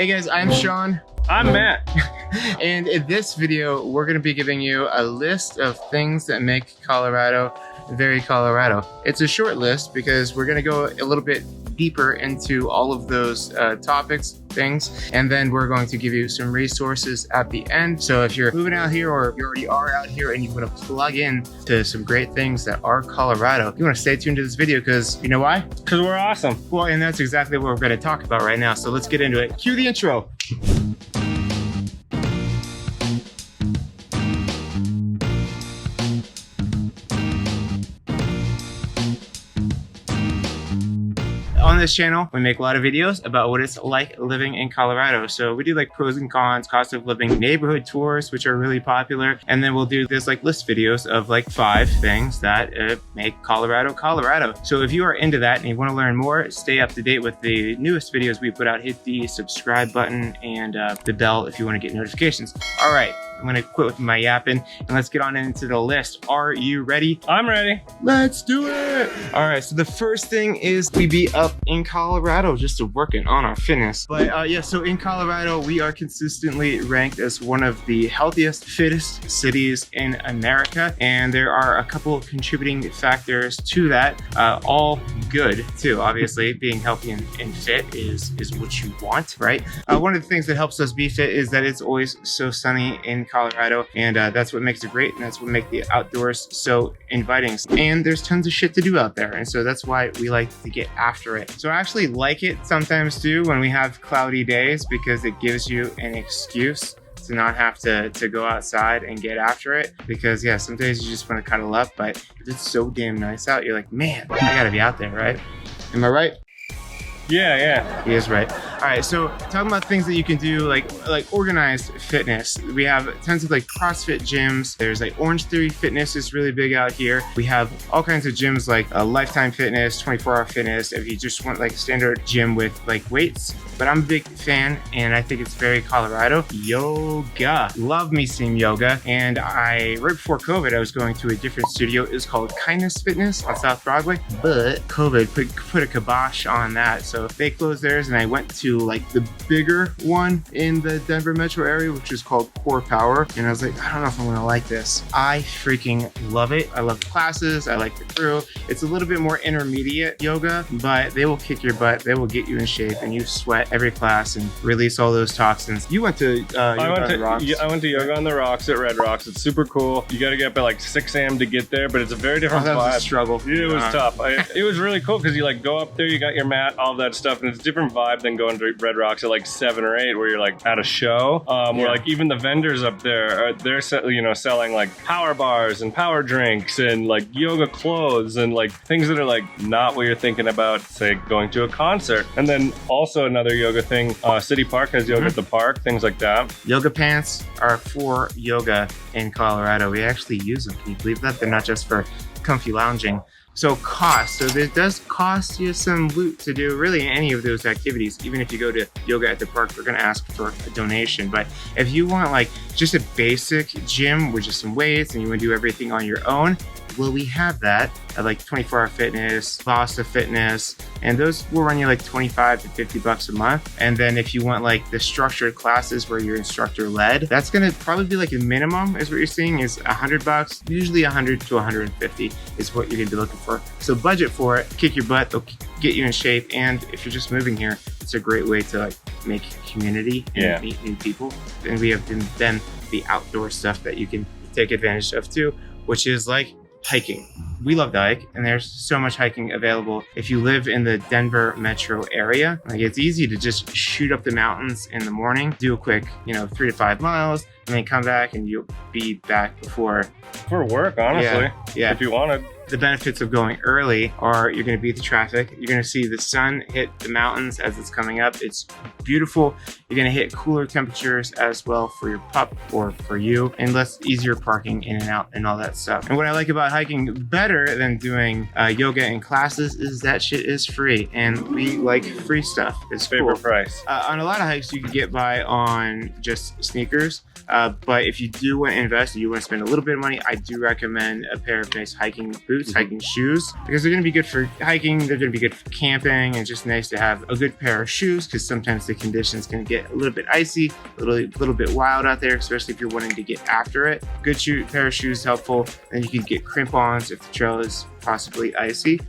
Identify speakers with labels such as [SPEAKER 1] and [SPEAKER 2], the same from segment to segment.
[SPEAKER 1] Hey guys, I'm Sean.
[SPEAKER 2] I'm Matt.
[SPEAKER 1] And in this video, we're going to be giving you a list of things that make Colorado very Colorado. It's a short list because we're going to go a little bit deeper into all of those topics, things, and then we're going to give you some resources at the end. So if you're moving out here or you already are out here and you want to plug in to some great things that are Colorado, you want to stay tuned to this video because you know why?
[SPEAKER 2] Because we're awesome.
[SPEAKER 1] Well, and that's exactly what we're going to talk about right now. So let's get into it. Cue the intro. On this channel, we make a lot of videos about what it's like living in Colorado. So we do like pros and cons, cost of living, neighborhood tours, which are really popular. And then we'll do this like list videos of like 5 things that make Colorado, Colorado. So if you are into that and you want to learn more, stay up to date with the newest videos we put out. Hit the subscribe button and the bell if you want to get notifications. All right, I'm gonna quit with my yapping and let's get on into the list. Are you ready?
[SPEAKER 2] I'm ready.
[SPEAKER 1] Let's do it. All right, so the first thing is we be up in Colorado just to working on our fitness. But yeah, so in Colorado, we are consistently ranked as one of the healthiest, fittest cities in America. And there are a couple of contributing factors to that, all good too. Obviously, being healthy and fit is what you want, right? One of the things that helps us be fit is that it's always so sunny in Colorado, and that's what makes it great, and that's what makes the outdoors so inviting. And there's tons of shit to do out there, and so that's why we like to get after it. So I actually like it sometimes too when we have cloudy days because it gives you an excuse to not have to go outside and get after it, because yeah, some days you just want to cuddle up, but if it's so damn nice out, you're like, man, I gotta be out there, right? Am I right?
[SPEAKER 2] Yeah.
[SPEAKER 1] He is right. All right, so talking about things that you can do, like organized fitness. We have tons of like CrossFit gyms. There's like Orange Theory Fitness is really big out here. We have all kinds of gyms like Lifetime Fitness, 24-hour fitness. If you just want like a standard gym with like weights, but I'm a big fan and I think it's very Colorado. Yoga, love me some yoga. And right before COVID, I was going to a different studio. It was called Kindness Fitness on South Broadway, but COVID put a kibosh on that. So they closed theirs and I went to like the bigger one in the Denver metro area, which is called Core Power. And I was like, I don't know if I'm gonna like this. I freaking love it. I love the classes. I like the crew. It's a little bit more intermediate yoga, but they will kick your butt. They will get you in shape and you sweat every class and release all those toxins. You went to yoga on the rocks.
[SPEAKER 2] I went to yoga on the rocks at Red Rocks. It's super cool. You got to get up at like 6 a.m. to get there, but it's a very different
[SPEAKER 1] that was
[SPEAKER 2] vibe.
[SPEAKER 1] a struggle.
[SPEAKER 2] It was tough. It was really cool because you like go up there, you got your mat, all that stuff, and it's a different vibe than going to Red Rocks at like 7 or 8 where you're like at a show. Where like even the vendors up there, they're selling like power bars and power drinks and like yoga clothes and like things that are like not what you're thinking about, say going to a concert. And then also another yoga thing, City Park has yoga at the park, things like that.
[SPEAKER 1] Yoga pants are for yoga in Colorado. We actually use them. Can you believe that? They're not just for comfy lounging. So cost. So it does cost you some loot to do really any of those activities. Even if you go to yoga at the park, they're gonna ask for a donation. But if you want like just a basic gym with just some weights and you wanna do everything on your own, well, we have that at like 24-hour fitness, Vasta Fitness, and those will run you like 25 to 50 bucks a month. And then if you want like the structured classes where you're instructor led, that's gonna probably be like a minimum is what you're seeing is 100 bucks, usually 100 to 150 is what you're gonna be looking for. So budget for it, kick your butt, they'll get you in shape. And if you're just moving here, it's a great way to like make community and meet new people. And we have then the outdoor stuff that you can take advantage of too, which is like hiking. We love to hike, and there's so much hiking available. If you live in the Denver metro area, like it's easy to just shoot up the mountains in the morning, do a quick, 3 to 5 miles, and then come back and you'll be back before
[SPEAKER 2] For work, honestly.
[SPEAKER 1] Yeah.
[SPEAKER 2] If you wanted.
[SPEAKER 1] The benefits of going early are you're going to beat the traffic. You're going to see the sun hit the mountains as it's coming up. It's beautiful. You're going to hit cooler temperatures as well for your pup or for you, and less easier parking in and out and all that stuff. And what I like about hiking better than doing yoga and classes is that shit is free, and we like free stuff. It's
[SPEAKER 2] favorite
[SPEAKER 1] cool.
[SPEAKER 2] price.
[SPEAKER 1] On a lot of hikes, you can get by on just sneakers. But if you do want to invest and you want to spend a little bit of money, I do recommend a pair of nice hiking boots. boots, hiking shoes, because they're going to be good for hiking, they're going to be good for camping, and just nice to have a good pair of shoes because sometimes the conditions can get a little bit icy, a little bit wild out there, especially if you're wanting to get after it. Good pair of shoes helpful. Then you can get crampons if the trail is possibly icy.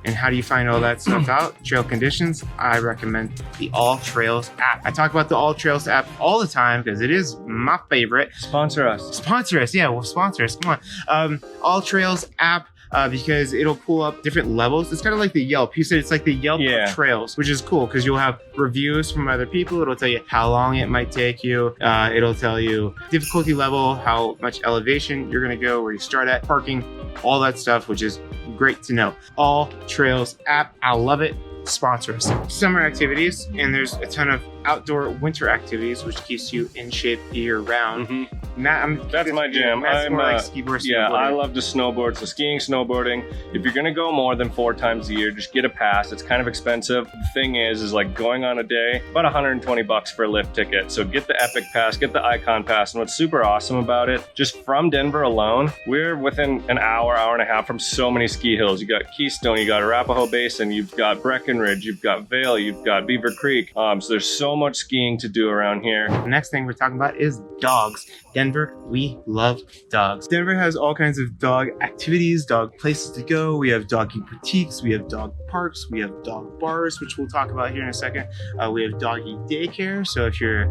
[SPEAKER 1] And how do you find all that stuff out? Trail conditions, I recommend the All Trails app. I talk about the All Trails app all the time because it is my favorite.
[SPEAKER 2] Sponsor us.
[SPEAKER 1] Sponsor us, yeah, well, sponsor us, come on. All Trails app, because it'll pull up different levels. It's kind of like the Yelp. You said it's like the Yelp of trails, which is cool because you'll have reviews from other people. It'll tell you how long it might take you. It'll tell you difficulty level, how much elevation you're going to go, where you start at, parking, all that stuff, which is great to know. All Trails app, I love it. Sponsor us. Summer activities, and there's a ton of outdoor winter activities, which keeps you in shape year round. Matt, that's my jam. I'm more like ski-board, snowboarding.
[SPEAKER 2] I love to snowboard, so skiing, snowboarding. If you're gonna go more than 4 times a year, just get a pass. It's kind of expensive. The thing is like going on a day, about $120 for a lift ticket. So get the Epic Pass, get the Icon Pass, and what's super awesome about it, just from Denver alone, we're within an hour and a half from so many ski hills. You got Keystone, you got Arapahoe Basin, you've got Breckenridge, you've got Vail, you've got Beaver Creek. So there's so much skiing to do around here.
[SPEAKER 1] The next thing we're talking about is dogs. Denver, we love dogs. Denver has all kinds of dog activities, dog places to go. We have doggy boutiques, we have dog parks, we have dog bars, which we'll talk about here in a second. We have doggy daycare. So if you're,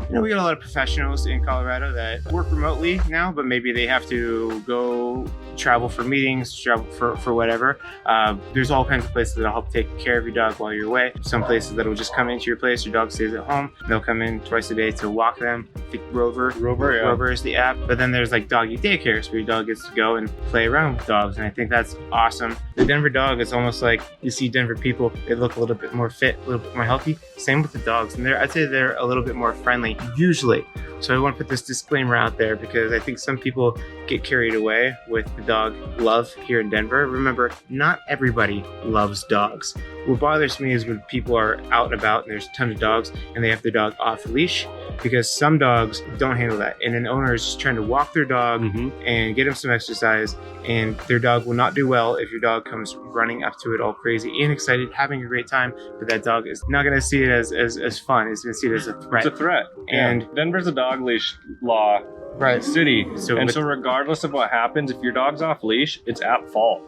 [SPEAKER 1] we got a lot of professionals in Colorado that work remotely now, but maybe they have to go travel for meetings, travel for whatever. There's all kinds of places that'll help take care of your dog while you're away. Some places that'll just come into your place, your dog stays at home. They'll come in twice a day to walk them. I think Rover is the app. But then there's like doggy daycares where your dog gets to go and play around with dogs. And I think that's awesome. The Denver dog is almost like you see Denver people, they look a little bit more fit, a little bit more healthy. Same with the dogs. And I'd say they're a little bit more friendly, usually. So I want to put this disclaimer out there because I think some people get carried away with the dog love here in Denver. Remember, not everybody loves dogs. What bothers me is when people are out and about and there's a ton of dogs and they have their dog off leash, because some dogs don't handle that. And an owner is just trying to walk their dog and get him some exercise, and their dog will not do well if your dog comes running up to it all crazy and excited, having a great time, but that dog is not going to see it as fun. It's going to see it as a threat.
[SPEAKER 2] It's a threat. And Denver's a dog leash law city. So regardless of what happens, if your dog's off leash, it's at fault.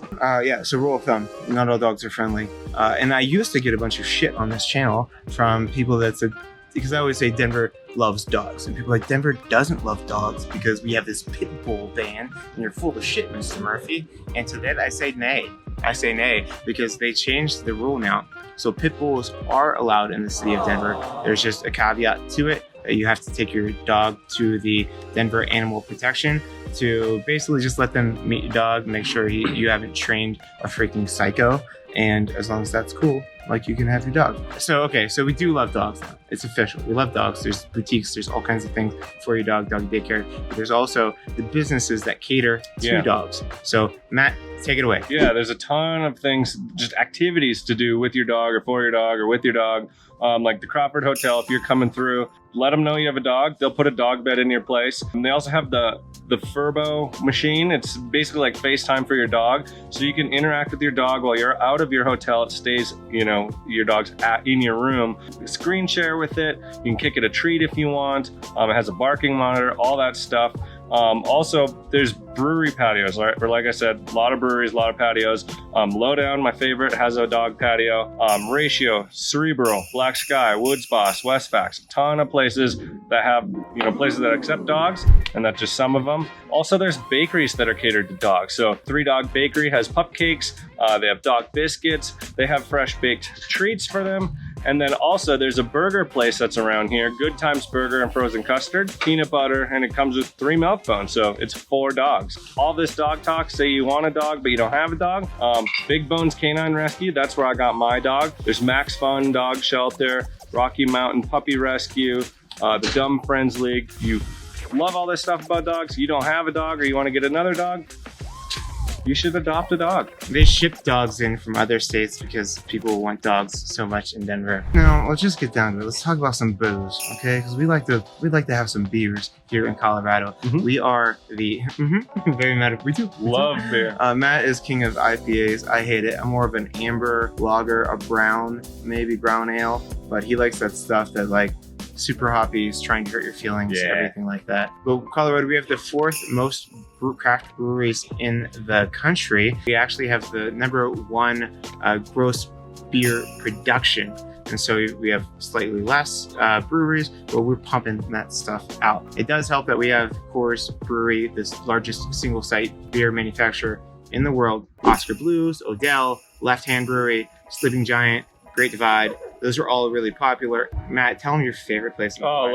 [SPEAKER 1] So rule of thumb, not all dogs are friendly. And I used to get a bunch of shit on this channel from people that said, because I always say Denver loves dogs, and people are like, Denver doesn't love dogs because we have this pit bull ban and you're full of shit, Mr. Murphy. And to that I say nay. I say nay because they changed the rule now. So pit bulls are allowed in the city of Denver. There's just a caveat to it. You have to take your dog to the Denver Animal Protection to basically just let them meet your dog, make sure you haven't trained a freaking psycho. And as long as that's cool, like, you can have your dog. So we do love dogs now. It's official. We love dogs. There's boutiques, there's all kinds of things for your dog, doggy daycare. But there's also the businesses that cater to dogs. So Matt, take it away.
[SPEAKER 2] Yeah, there's a ton of things, just activities to do with your dog or for your dog or with your dog. Like the Crawford Hotel, if you're coming through, let them know you have a dog. They'll put a dog bed in your place. And they also have the Furbo machine. It's basically like FaceTime for your dog. So you can interact with your dog while you're out of your hotel. It stays, your dog's in your room. Screen share with it. You can kick it a treat if you want. It has a barking monitor, all that stuff. Also, there's brewery patios, right? Or like I said, a lot of breweries, a lot of patios. Lowdown, my favorite, has a dog patio. Ratio, Cerebral, Black Sky, Woods Boss, Westfax, a ton of places that have, places that accept dogs, and that's just some of them. Also, there's bakeries that are catered to dogs. So 3 Dog Bakery has pupcakes. They have dog biscuits. They have fresh baked treats for them. And then also there's a burger place that's around here, Good Times Burger and Frozen Custard, peanut butter, and it comes with 3 mouth bones, so it's 4 dogs. All this dog talk, say you want a dog but you don't have a dog. Big Bones Canine Rescue, that's where I got my dog. There's Max Fun Dog Shelter, Rocky Mountain Puppy Rescue, the Dumb Friends League. You love all this stuff about dogs, you don't have a dog or you want to get another dog, you should adopt a dog.
[SPEAKER 1] They ship dogs in from other states because people want dogs so much in Denver. Now, let's just get down to it. Let's talk about some booze, okay? Because we like to have some beers here in Colorado. We are the very mad. We do
[SPEAKER 2] Love beer.
[SPEAKER 1] Matt is king of IPAs. I hate it. I'm more of an amber lager, a brown, maybe brown ale, but he likes that stuff that like super hoppy is trying to hurt your feelings, everything like that. But Colorado, we have the 4th most craft breweries in the country. We actually have the #1 gross beer production. And so we have slightly less breweries, but we're pumping that stuff out. It does help that we have Coors Brewery, this largest single site beer manufacturer in the world. Oscar Blues, Odell, Left Hand Brewery, Sleeping Giant, Great Divide. Those are all really popular. Matt, tell them your favorite place.
[SPEAKER 2] Oh,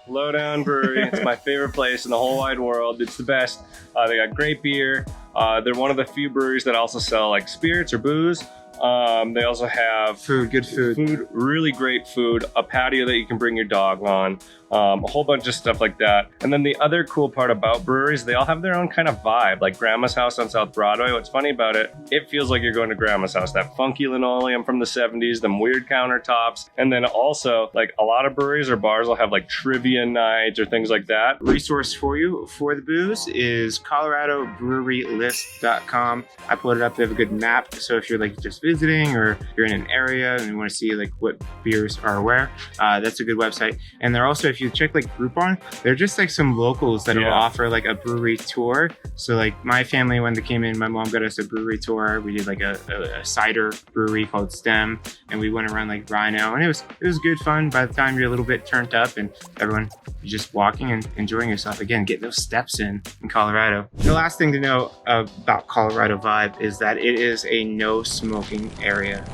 [SPEAKER 2] Lowdown Brewery. It's my favorite place in the whole wide world. It's the best. They got great beer. They're one of the few breweries that also sell like spirits or booze. They also have
[SPEAKER 1] good food,
[SPEAKER 2] really great food, a patio that you can bring your dog on, a whole bunch of stuff like that. And then the other cool part about breweries, they all have their own kind of vibe, like Grandma's House on South Broadway. What's funny about it, it feels like you're going to Grandma's house. That funky linoleum from the 70s, them weird countertops. And then also, like a lot of breweries or bars will have like trivia nights or things like that.
[SPEAKER 1] Resource for you for the booze is coloradobrewerylist.com. I put it up. They have a good map. So if you're like just visiting or you're in an area and you want to see like what beers are where, that's a good website. And they're also, if you check like Groupon, they're just like some locals that will offer like a brewery tour. So like my family, when they came in, my mom got us a brewery tour. We did like a cider brewery called Stem, and we went around like Rhino, and it was good fun. By the time you're a little bit turned up and everyone, you're just walking and enjoying yourself again, getting those steps in Colorado. The last thing to know about Colorado vibe is that it is a no smoking area.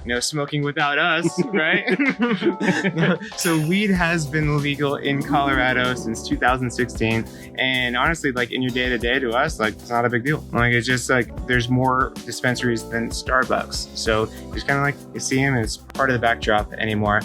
[SPEAKER 1] No smoking without us, right? So weed has been legal in Colorado since 2016. And honestly, like in your day-to-day to us, like it's not a big deal. Like it's just like there's more dispensaries than Starbucks. So it's kind of like you see them as part of the backdrop anymore.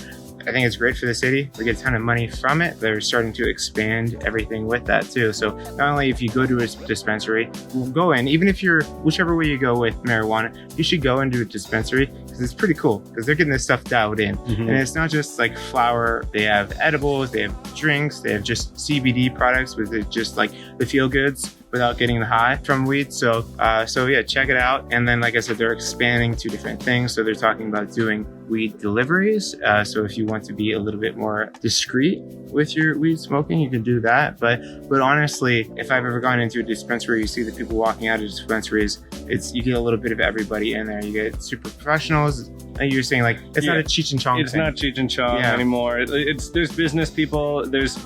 [SPEAKER 1] I think it's great for the city. We get a ton of money from it. They're starting to expand everything with that too. So not only if you go to a dispensary, go in, even if you're, whichever way you go with marijuana, you should go into a dispensary because it's pretty cool because they're getting this stuff dialed in. And it's not just like flower. They have edibles, they have drinks, they have just CBD products with it, just like the feel goods without getting the high from weed. So yeah, check it out. And then, like I said, they're expanding to different things. So they're talking about doing weed deliveries. So if you want to be a little bit more discreet with your weed smoking, you can do that. But honestly, if I've ever gone into a dispensary, you see the people walking out of dispensaries, you get a little bit of everybody in there. You get super professionals. Like you're saying, like it's not a Cheech and Chong.
[SPEAKER 2] It's not Cheech and Chong anymore. There's business people. There's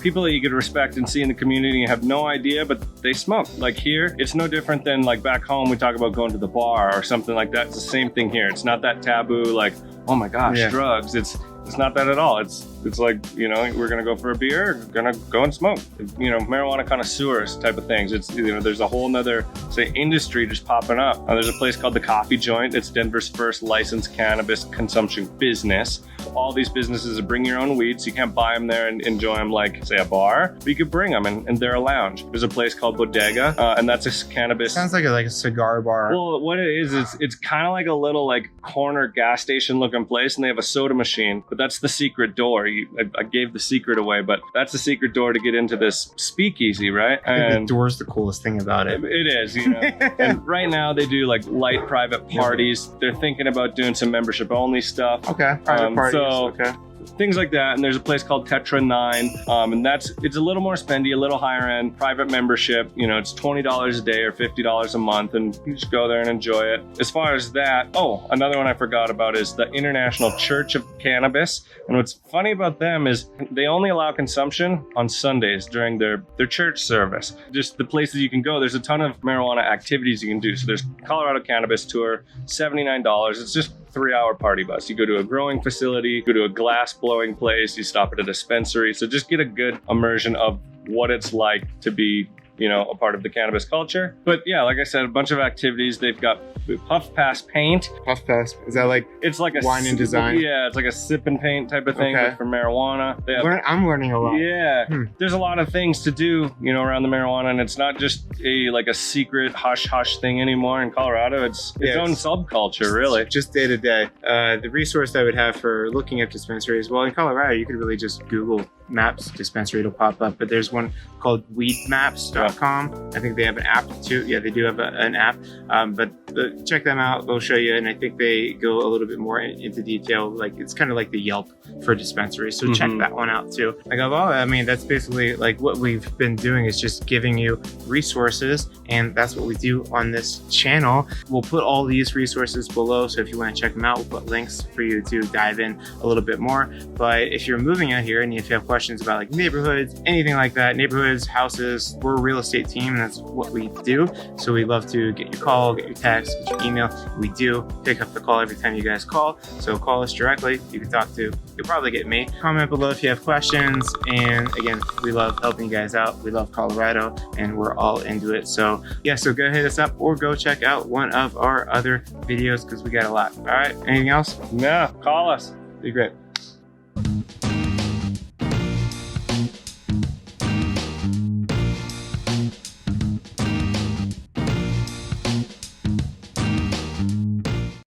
[SPEAKER 2] people that you could respect and see in the community. And you have no idea, but they smoke. Like here, it's no different than like back home. We talk about going to the bar or something like that. It's the same thing here. It's not that taboo. Like, oh my gosh, drugs. It's not that at all. It's like, we're gonna go for a beer, we're gonna go and smoke. Marijuana connoisseurs type of things. It's there's a whole nother industry just popping up. There's a place called the Coffee Joint. It's Denver's first licensed cannabis consumption business. All these businesses bring your own weed, so you can't buy them there and enjoy them like, say, a bar, but you could bring them and they're a lounge. There's a place called Bodega, and that's a cannabis.
[SPEAKER 1] Sounds like a cigar bar.
[SPEAKER 2] Well, what it is, it's kind of like a little like corner gas station looking place, and they have a soda machine, but that's the secret door. I gave the secret away, but that's the secret door to get into this speakeasy, right?
[SPEAKER 1] And the door's the coolest thing about it.
[SPEAKER 2] It is, And right now they do like light private parties. They're thinking about doing some membership only stuff.
[SPEAKER 1] Okay, private parties.
[SPEAKER 2] Okay. Things like that. And there's a place called Tetra 9, and it's a little more spendy, a little higher end, private membership. It's $20 a day or $50 a month, and you just go there and enjoy it. As far as that, another one I forgot about is the International Church of Cannabis. And what's funny about them is they only allow consumption on Sundays during their church service. Just the places you can go, there's a ton of marijuana activities you can do. So there's Colorado Cannabis Tour, $79. It's just 3-hour party bus. You go to a growing facility, go to a glass blowing place, you stop at a dispensary. So just get a good immersion of what it's like to be you know, a part of the cannabis culture. But yeah, like I said, a bunch of activities. They've got Puff Pass Paint.
[SPEAKER 1] Puff Pass, is that like
[SPEAKER 2] It's like a
[SPEAKER 1] wine and design?
[SPEAKER 2] Yeah, it's like a sip and paint type of thing,
[SPEAKER 1] Okay.
[SPEAKER 2] but for marijuana. They have,
[SPEAKER 1] I'm learning a lot.
[SPEAKER 2] yeah, there's a lot of things to do, you know, around the marijuana, and it's not just a secret hush thing anymore in Colorado. It's its own subculture, really.
[SPEAKER 1] Just day to day. The resource I would have for looking at dispensaries, well, in Colorado, you could really just Google Maps dispensary, it'll pop up, but there's one called weedmaps.com. I think they have an app too. Yeah, they do have an app, but check them out. They'll show you, and I think they go a little bit more into detail. Like it's kind of like the Yelp for dispensaries, so check that one out too. Like, I mean, that's basically like what we've been doing is just giving you resources, and that's what we do on this channel. We'll put all these resources below, so if you want to check them out, we'll put links for you to dive in a little bit more. But if you're moving out here and if you have questions about like neighborhoods, anything like that, neighborhoods, houses, we're a real estate team, and that's what we do. So we love to get your call, get your text, get your email. We do pick up the call every time you guys call, so call us directly. You can talk to, you'll probably get me. Comment below if you have questions, and again, we love helping you guys out. We love Colorado, and we're all into it. So yeah, so go hit us up or go check out one of our other videos because we got a lot. All right, anything else?
[SPEAKER 2] Yeah, call us.
[SPEAKER 1] Be great.